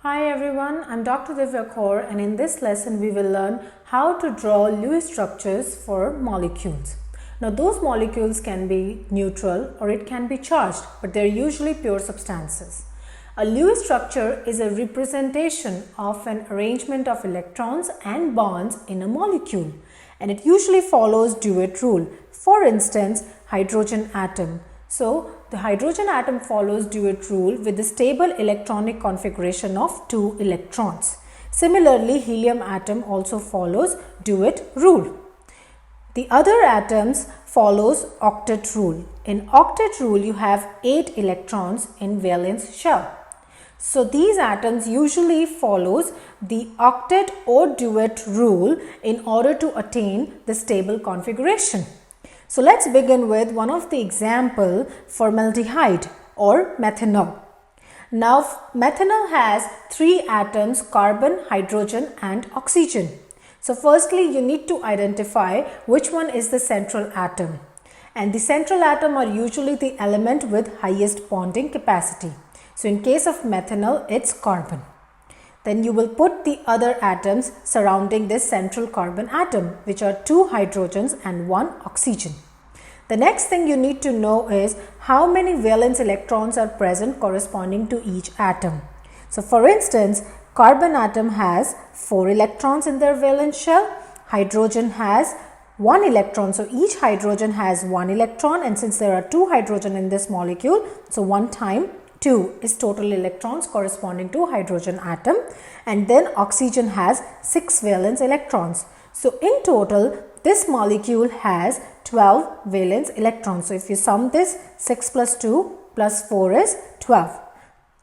Hi everyone, I'm Dr. Divya Kaur, and in this lesson we will learn how to draw Lewis structures for molecules. Now those molecules can be neutral or it can be charged, but they're usually pure substances. A Lewis structure is a representation of an arrangement of electrons and bonds in a molecule, and it usually follows duet rule. For instance, hydrogen atom. So the hydrogen atom follows duet rule with the stable electronic configuration of 2 electrons. Similarly, helium atom also follows duet rule. The other atoms follows octet rule. In octet rule, you have 8 electrons in valence shell. So these atoms usually follows the octet or duet rule in order to attain the stable configuration. So let's begin with one of the example, formaldehyde or methanol. Now methanol has 3 atoms, carbon, hydrogen and oxygen. So firstly you need to identify which one is the central atom, and the central atom are usually the element with highest bonding capacity. So in case of methanol, it's carbon. Then you will put the other atoms surrounding this central carbon atom, which are 2 hydrogens and 1 oxygen. The next thing you need to know is how many valence electrons are present corresponding to each atom. So for instance, carbon atom has 4 electrons in their valence shell, hydrogen has 1 electron, so each hydrogen has 1 electron, and since there are 2 hydrogen in this molecule, so 1 time 2 is total electrons corresponding to hydrogen atom, and then oxygen has 6 valence electrons. So in total this molecule has 12 valence electrons. So if you sum this, 6 plus 2 plus 4 is 12.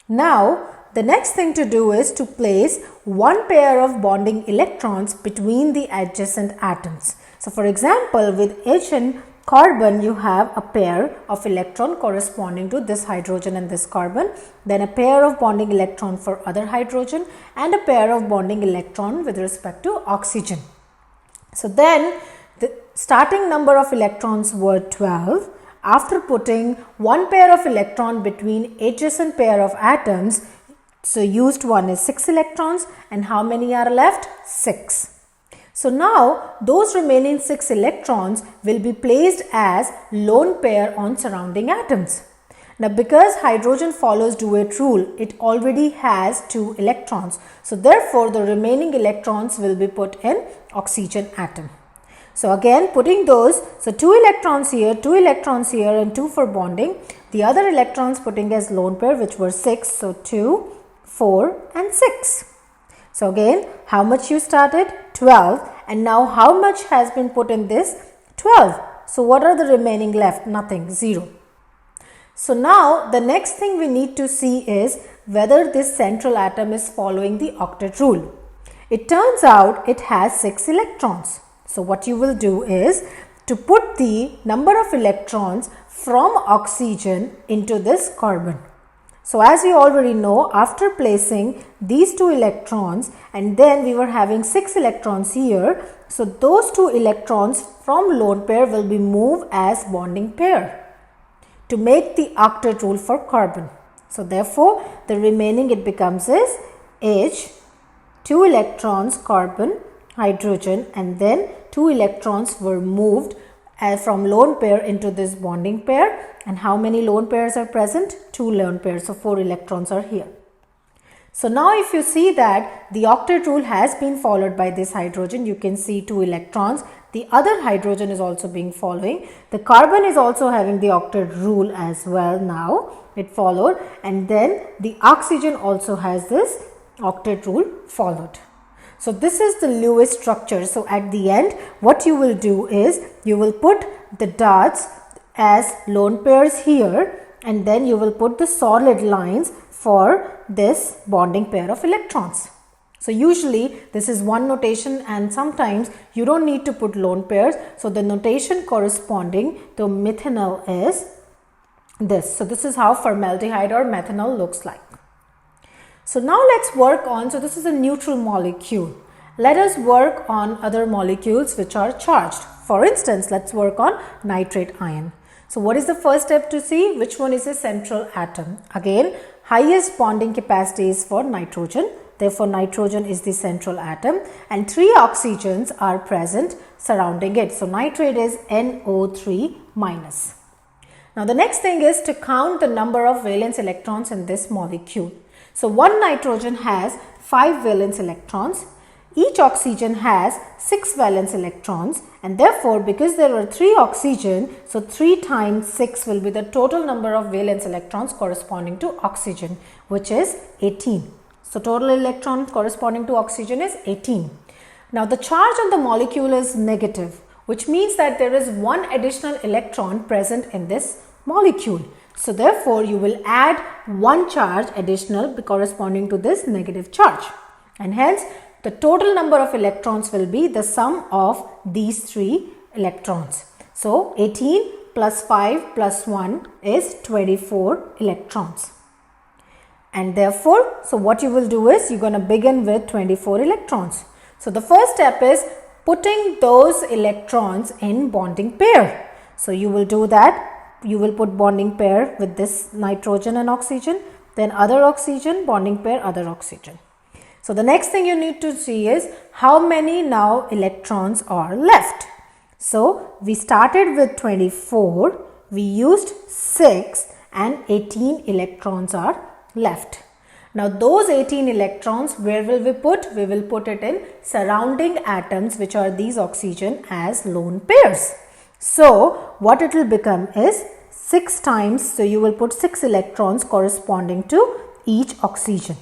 Now the next thing to do is to place one pair of bonding electrons between the adjacent atoms. So for example, with H and carbon, you have a pair of electron corresponding to this hydrogen and this carbon, then a pair of bonding electron for other hydrogen, and a pair of bonding electron with respect to oxygen. So then the starting number of electrons were 12. After putting one pair of electron between adjacent pair of atoms, so used one is 6 electrons, and how many are left? 6. So now those remaining 6 electrons will be placed as lone pair on surrounding atoms. Now because hydrogen follows duet rule, it already has 2 electrons. So therefore the remaining electrons will be put in oxygen atom. So again putting those, so 2 electrons here, 2 electrons here, and 2 for bonding. The other electrons putting as lone pair, which were 6, so 2, 4 and 6. So again, how much you started? 12, and now how much has been put in this? 12. So what are the remaining left? Nothing, 0. So now the next thing we need to see is whether this central atom is following the octet rule. It turns out it has 6 electrons. So what you will do is to put the number of electrons from oxygen into this carbon. So as we already know, after placing these 2 electrons, and then we were having 6 electrons here, so those 2 electrons from lone pair will be moved as bonding pair to make the octet rule for carbon. So therefore the remaining it becomes is H, 2 electrons carbon, hydrogen, and then 2 electrons were moved from lone pair into this bonding pair. And how many lone pairs are present? 2 lone pairs, so 4 electrons are here. So now if you see that the octet rule has been followed by this hydrogen, you can see 2 electrons. The other hydrogen is also being following. The carbon is also having the octet rule as well now. It followed, and then the oxygen also has this octet rule followed. So this is the Lewis structure. So at the end, what you will do is you will put the dots as lone pairs here, and then you will put the solid lines for this bonding pair of electrons. So usually this is one notation, and sometimes you don't need to put lone pairs. So the notation corresponding to methanol is this. So this is how formaldehyde or methanol looks like. So now let's work on, so this is a neutral molecule. Let us work on other molecules which are charged. For instance, let's work on nitrate ion. So what is the first step to see? Which one is a central atom? Again, highest bonding capacity is for nitrogen. Therefore, nitrogen is the central atom and 3 oxygens are present surrounding it. So, nitrate is NO3 minus. Now, the next thing is to count the number of valence electrons in this molecule. So, one nitrogen has 5 valence electrons. Each oxygen has 6 valence electrons and therefore, because there are 3 oxygen, so 3 times 6 will be the total number of valence electrons corresponding to oxygen, which is 18. So, total electron corresponding to oxygen is 18. Now, the charge on the molecule is negative, which means that there is one additional electron present in this molecule. So, therefore, you will add one charge additional corresponding to this negative charge. And hence, the total number of electrons will be the sum of these 3 electrons. So, 18 plus 5 plus 1 is 24 electrons. And therefore, so what you will do is you're going to begin with 24 electrons. So, the first step is putting those electrons in bonding pair. So, you will do that. You will put bonding pair with this nitrogen and oxygen, then other oxygen, bonding pair, other oxygen. So, the next thing you need to see is how many now electrons are left. So, we started with 24, we used 6 and 18 electrons are left. Now, those 18 electrons, where will we put? We will put it in surrounding atoms, which are these oxygen, as lone pairs. So, what it will become is 6 times, so you will put 6 electrons corresponding to each oxygen.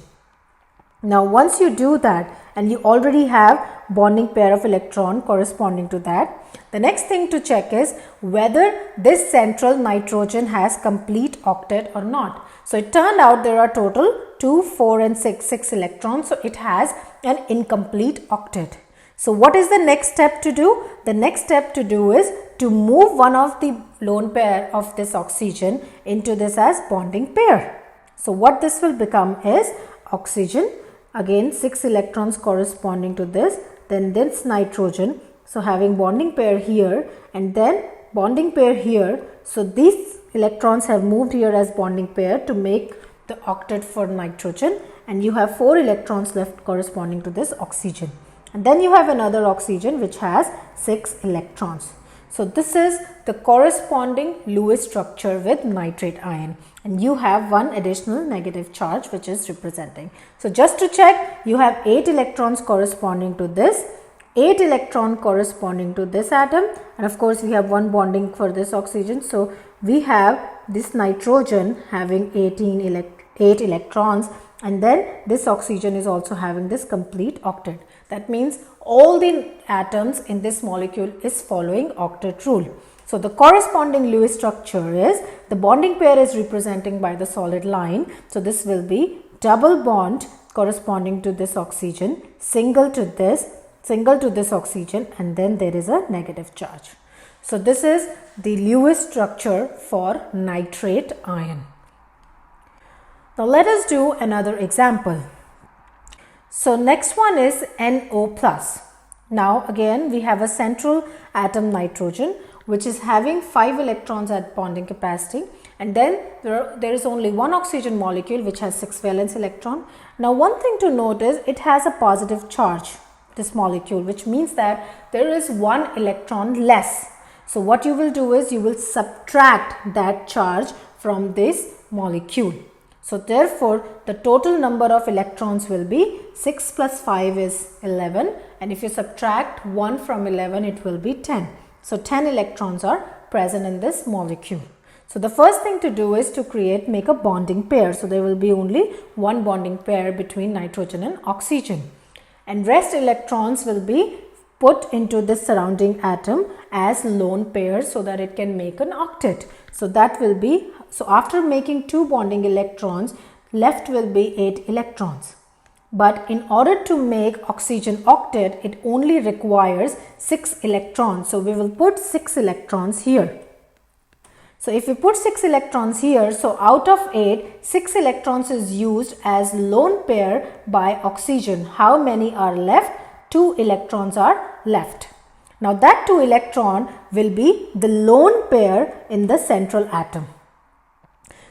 Now, once you do that and you already have bonding pair of electron corresponding to that, the next thing to check is whether this central nitrogen has complete octet or not. So, it turned out there are total 2, 4 and 6 electrons. So, it has an incomplete octet. So, what is the next step to do? The next step to do is to move one of the lone pair of this oxygen into this as bonding pair. So, what this will become is oxygen, again 6 electrons corresponding to this, then this nitrogen. So, having bonding pair here and then bonding pair here. So, these electrons have moved here as bonding pair to make the octet for nitrogen, and you have 4 electrons left corresponding to this oxygen. And then you have another oxygen which has 6 electrons. So, this is the corresponding Lewis structure with nitrate ion, and you have one additional negative charge which is representing. So, just to check, you have 8 electrons corresponding to this, 8 electron corresponding to this atom, and of course, we have one bonding for this oxygen. So, we have this nitrogen having 8 electrons, and then this oxygen is also having this complete octet. That means all the atoms in this molecule is following octet rule. So, the corresponding Lewis structure is the bonding pair is representing by the solid line. So, this will be double bond corresponding to this oxygen, single to this oxygen, and then there is a negative charge. So, this is the Lewis structure for nitrate ion. Now, let us do another example. So, next one is NO plus. Now, again we have a central atom nitrogen which is having 5 electrons at bonding capacity, and then there is only one oxygen molecule which has 6 valence electron. Now, one thing to note is it has a positive charge, this molecule, which means that there is 1 electron less. So, what you will do is you will subtract that charge from this molecule. So, therefore, the total number of electrons will be 6 plus 5 is 11, and if you subtract 1 from 11, it will be 10. So, 10 electrons are present in this molecule. So, the first thing to do is to make a bonding pair. So, there will be only one bonding pair between nitrogen and oxygen, and rest electrons will be put into this surrounding atom as lone pairs so that it can make an octet. So, that will be, so after making 2 bonding electrons, left will be 8 electrons. But in order to make oxygen octet, it only requires 6 electrons. So, we will put 6 electrons here. So, if we put 6 electrons here, so out of 8, 6 electrons is used as lone pair by oxygen. How many are left? 2 electrons are left. Now, that 2 electron will be the lone pair in the central atom.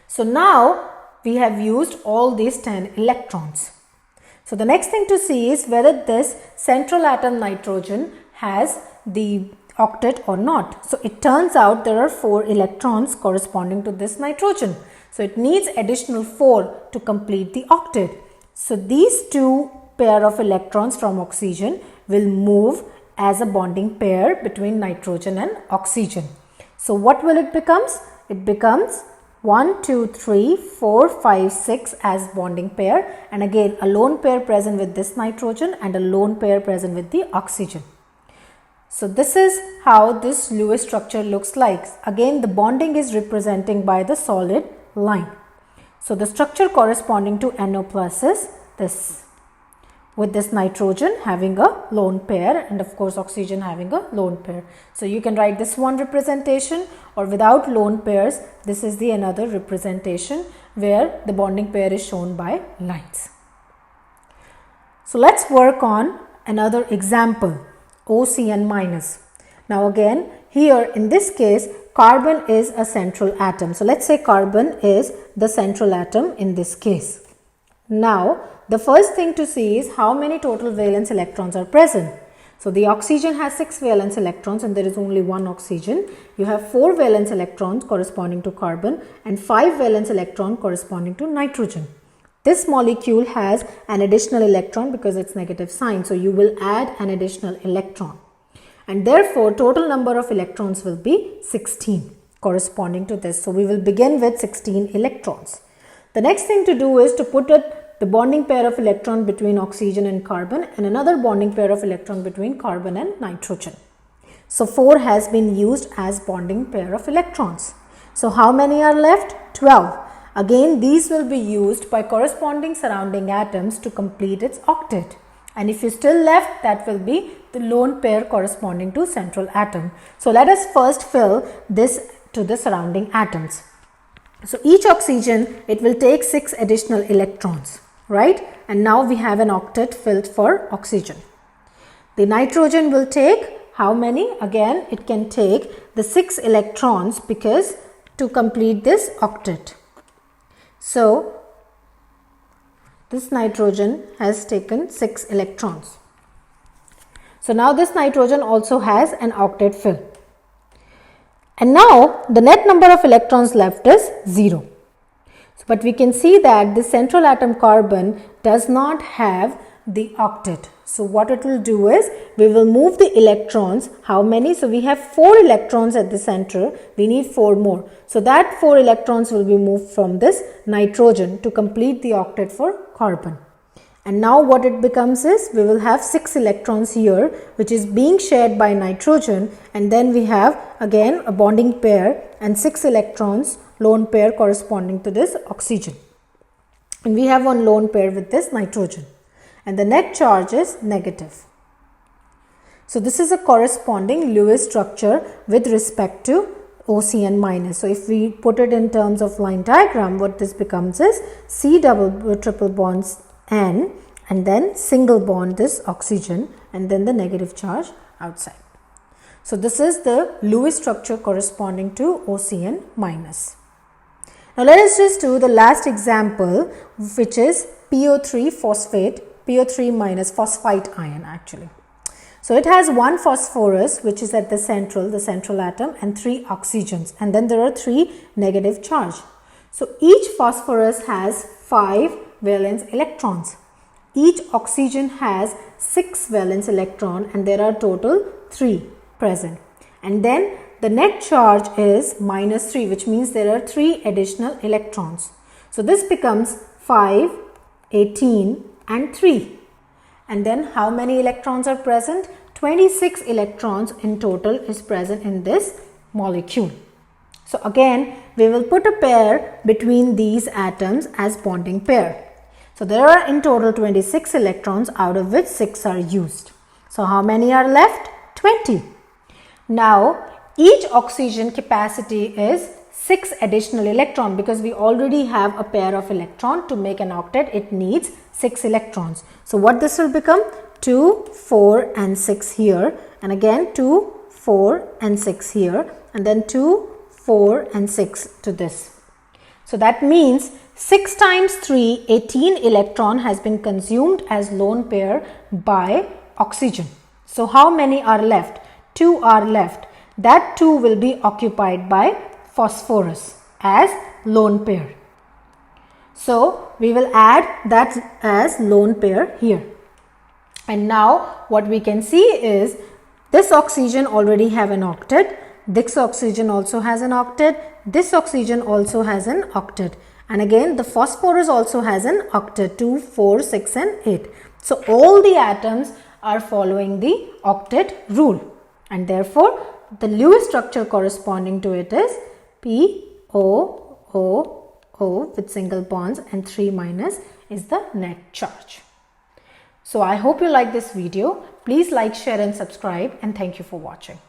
So now we have used all these 10 electrons. So the next thing to see is whether this central atom nitrogen has the octet or not. So it turns out there are 4 electrons corresponding to this nitrogen. So it needs additional 4 to complete the octet. So these 2 pair of electrons from oxygen will move as a bonding pair between nitrogen and oxygen. So what will it becomes? It becomes 1, 2, 3, 4, 5, 6 as bonding pair, and again a lone pair present with this nitrogen and a lone pair present with the oxygen. So this is how this Lewis structure looks like. Again the bonding is representing by the solid line. So the structure corresponding to NO plus is this, with this nitrogen having a lone pair and of course oxygen having a lone pair. So you can write this one representation, or without lone pairs this is the another representation where the bonding pair is shown by lines. So let's work on another example, OCN minus. Now again here in this case carbon is a central atom. So let's say carbon is the central atom in this case. Now the first thing to see is how many total valence electrons are present. So the oxygen has 6 valence electrons and there is only 1 oxygen. You have 4 valence electrons corresponding to carbon and 5 valence electron corresponding to nitrogen. This molecule has an additional electron because it's negative sign. So you will add an additional electron. And therefore total number of electrons will be 16 corresponding to this. So we will begin with 16 electrons. The next thing to do is to put the bonding pair of electron between oxygen and carbon and another bonding pair of electron between carbon and nitrogen. So 4 has been used as bonding pair of electrons. So how many are left? 12. Again these will be used by corresponding surrounding atoms to complete its octet. And if you still left, that will be the lone pair corresponding to central atom. So let us first fill this to the surrounding atoms. So each oxygen, it will take 6 additional electrons, right? And now we have an octet filled for oxygen. The nitrogen will take how many? Again, it can take the 6 electrons because to complete this octet. So this nitrogen has taken 6 electrons. So now this nitrogen also has an octet fill. And now the net number of electrons left is 0. So, but we can see that the central atom carbon does not have the octet. So what it will do is we will move the electrons. How many? So we have 4 electrons at the center. We need 4 more. So that 4 electrons will be moved from this nitrogen to complete the octet for carbon. And now what it becomes is we will have 6 electrons here which is being shared by nitrogen, and then we have again a bonding pair and 6 electrons lone pair corresponding to this oxygen. And we have one lone pair with this nitrogen. And the net charge is negative. So this is a corresponding Lewis structure with respect to OCN minus. So if we put it in terms of line diagram, what this becomes is C double triple bonds N and then single bond this oxygen and then the negative charge outside. So this is the Lewis structure corresponding to OCN minus. Now let us just do the last example, which is PO3 phosphate, PO3 minus phosphite ion actually. So it has 1 phosphorus which is at the central atom, and 3 oxygens, and then there are 3 negative charge. So each phosphorus has 5 valence electrons. Each oxygen has 6 valence electron and there are total 3 present. And then the net charge is minus 3, which means there are 3 additional electrons. So this becomes 5, 18 and 3. And then how many electrons are present? 26 electrons in total is present in this molecule. So again, we will put a pair between these atoms as bonding pair. So there are in total 26 electrons, out of which 6 are used. So how many are left? 20. Now each oxygen capacity is 6 additional electron, because we already have a pair of electron. To make an octet it needs 6 electrons. So what this will become? 2, 4 and 6 here, and again 2, 4 and 6 here, and then 2, 4 and 6 to this. So that means 6 times 3, 18 electron has been consumed as lone pair by oxygen. So how many are left? 2 are left. That 2 will be occupied by phosphorus as lone pair. So we will add that as lone pair here. And now what we can see is this oxygen already have an octet. This oxygen also has an octet. This oxygen also has an octet. And again the phosphorus also has an octet, 2, 4, 6 and 8. So all the atoms are following the octet rule. And therefore the Lewis structure corresponding to it is PO with single bonds and 3 minus is the net charge. So I hope you like this video. Please like, share and subscribe, and thank you for watching.